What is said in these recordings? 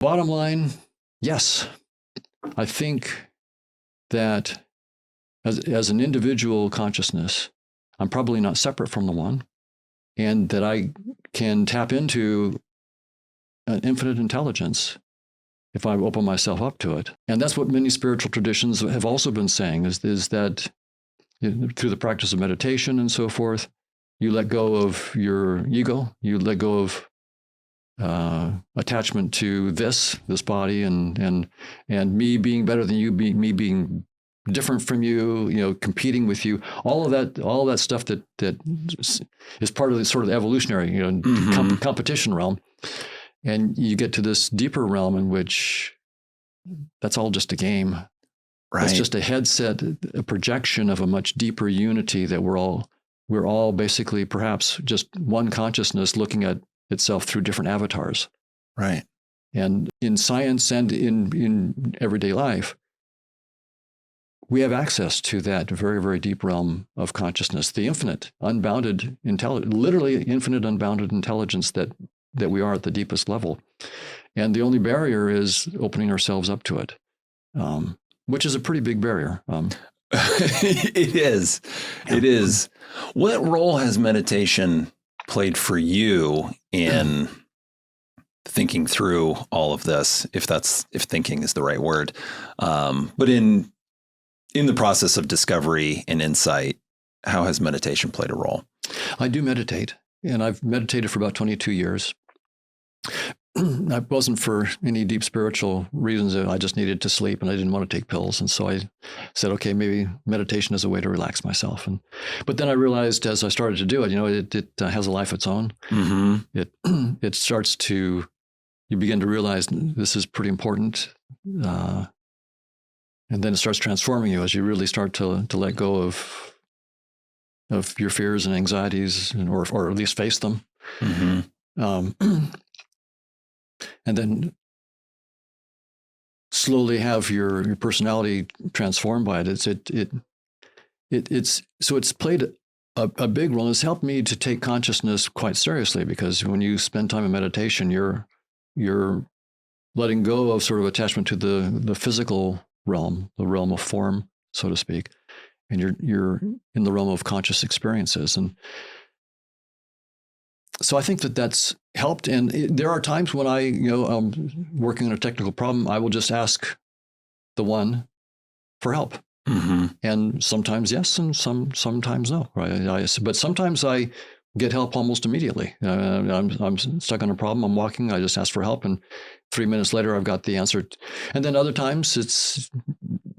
Bottom line, yes. I think that as an individual consciousness, I'm probably not separate from the one, and that I can tap into an infinite intelligence if I open myself up to it. And that's what many spiritual traditions have also been saying, is that through the practice of meditation and so forth, you let go of your ego, you let go of attachment to this body, and me being better than you, me being different from you, competing with you, all of that stuff that is part of the sort of evolutionary, competition realm. And you get to this deeper realm in which that's all just a game. Right. It's just a headset, a projection of a much deeper unity that we're all basically perhaps just one consciousness looking at itself through different avatars. Right. And in science and in everyday life, we have access to that very, very deep realm of consciousness, the infinite, unbounded intelligence, literally infinite, unbounded intelligence that we are at the deepest level. And the only barrier is opening ourselves up to it, which is a pretty big barrier. It is. It is. What role has meditation played for you in thinking through all of this, if thinking is the right word, but in the process of discovery and insight, how has meditation played a role? I do meditate, and I've meditated for about 22 years. That wasn't for any deep spiritual reasons. I just needed to sleep, and I didn't want to take pills. And so I said, okay, maybe meditation is a way to relax myself. But then I realized as I started to do it, it has a life of its own. Mm-hmm. It starts to, you begin to realize this is pretty important. And then it starts transforming you as you really start to let go of your fears and anxieties, or at least face them. Mm-hmm. And then slowly have your personality transformed by it. It's played a big role. It's helped me to take consciousness quite seriously, because when you spend time in meditation, you're letting go of sort of attachment to the physical realm, the realm of form, so to speak, and you're in the realm of conscious experiences. And so I think that's helped. And there are times when I'm working on a technical problem, I will just ask the one for help. Mm-hmm. And sometimes yes, and sometimes no. Right? But sometimes I get help almost immediately. I'm stuck on a problem. I'm walking. I just ask for help, and 3 minutes later, I've got the answer. And then other times it's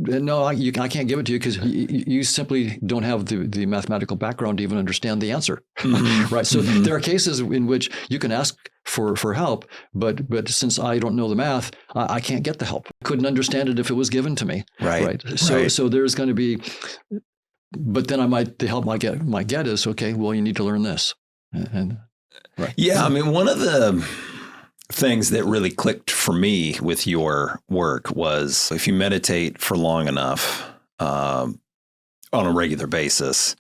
no, I can't give it to you because you simply don't have the mathematical background to even understand the answer. Mm-hmm. Right. So mm-hmm. there are cases in which you can ask for help, but since I don't know the math, I can't get the help. I couldn't understand it if it was given to me. Right. So there's going to be, but then the help I might get is, okay, well, you need to learn this. And right. Yeah. I mean, one of the things that really clicked for me with your work was if you meditate for long enough on a regular basis,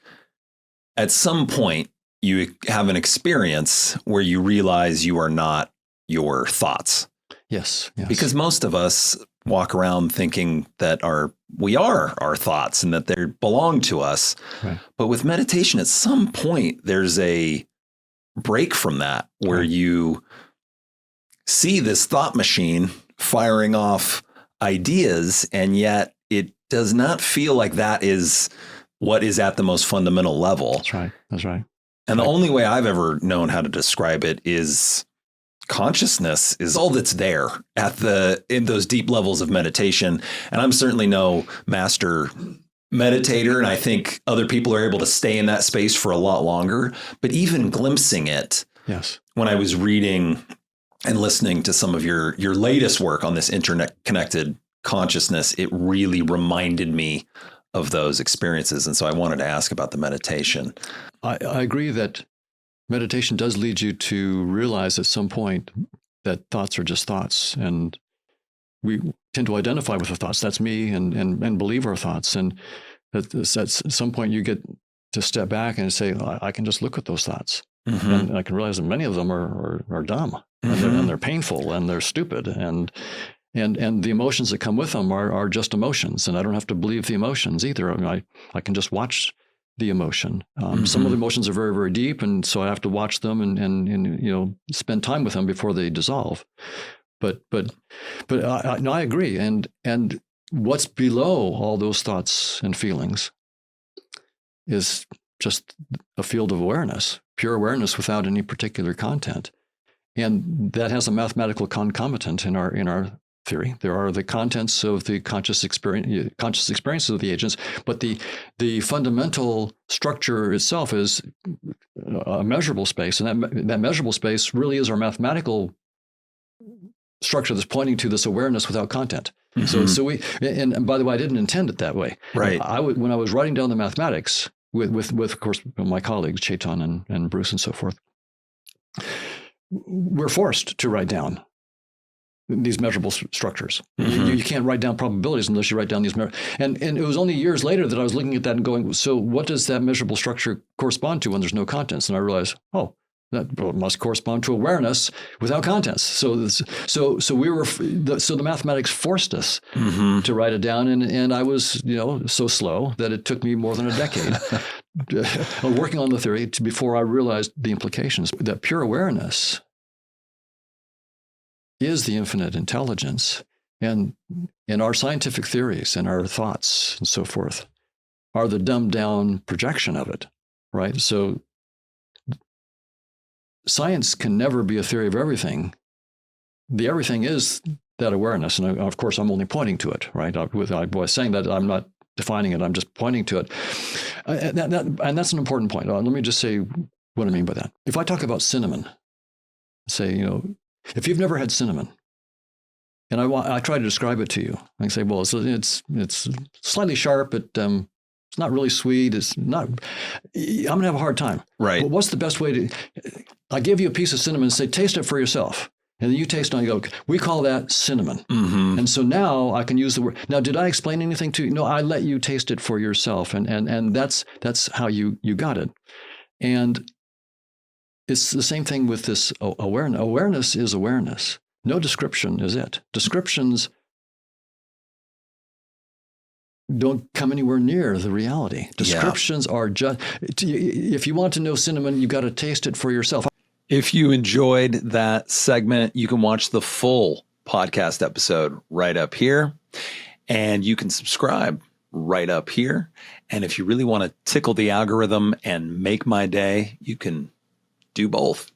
at some point you have an experience where you realize you are not your thoughts. Yes. Because most of us walk around thinking that we are our thoughts and that they belong to us. Right. But with meditation, at some point, there's a break from that where you see this thought machine firing off ideas, and yet it does not feel like that is what is at the most fundamental level. That's right. And the only way I've ever known how to describe it is consciousness is all that's there in those deep levels of meditation. And I'm certainly no master meditator, and I think other people are able to stay in that space for a lot longer. But even glimpsing it, yes, when I was reading and listening to some of your latest work on this internet-connected consciousness, it really reminded me of those experiences. And so I wanted to ask about the meditation. I agree that meditation does lead you to realize at some point that thoughts are just thoughts. And we tend to identify with the thoughts. That's me, and believe our thoughts. And at some point you get to step back and say, I can just look at those thoughts. Mm-hmm. And I can realize that many of them are dumb. and they're painful and they're stupid and the emotions that come with them are just emotions, and I don't have to believe the emotions either. I mean, I can just watch the emotion. Some of the emotions are very, very deep, and so I have to watch them and spend time with them before they dissolve. But I agree, and what's below all those thoughts and feelings is just a field of awareness, pure awareness without any particular content, and that has a mathematical concomitant in our theory. There are the contents of the conscious experiences of the agents, but the fundamental structure itself is a measurable space, and that measurable space really is our mathematical structure that's pointing to this awareness without content. So we, and by the way, I didn't intend it that way. Right. When I was writing down the mathematics with of course my colleagues Chetan and Bruce and so forth, we're forced to write down these measurable structures. You can't write down probabilities unless you write down these and it was only years later that I was looking at that and going, so what does that measurable structure correspond to when there's no contents? And I realized, that must correspond to awareness without contents. So the mathematics forced us to write it down, and I was so slow that it took me more than a decade working on the theory before I realized the implications. That pure awareness is the infinite intelligence, and our scientific theories and our thoughts and so forth are the dumbed down projection of it, right? So science can never be a theory of everything. The everything is that awareness, and of course I'm only pointing to it, right? I was saying that I'm not defining it, I'm just pointing to it. And that's an important point. Let me just say what I mean by that. If I talk about cinnamon, say, if you've never had cinnamon, and I try to describe it to you, I can say, well, it's slightly sharp, but it's not really sweet. It's not. I'm gonna have a hard time. Right. But what's the best way to? I give you a piece of cinnamon and say, taste it for yourself, and then you taste it and you go, we call that cinnamon. And so now I can use the word. Now, did I explain anything to you? No, I let you taste it for yourself, and that's how you got it. And it's the same thing with this awareness. Awareness is awareness. No description is it. Descriptions don't come anywhere near the reality. Descriptions are just, if you want to know cinnamon, you got to taste it for yourself. If you enjoyed that segment, you can watch the full podcast episode right up here, and you can subscribe right up here. And if you really want to tickle the algorithm and make my day, you can do both.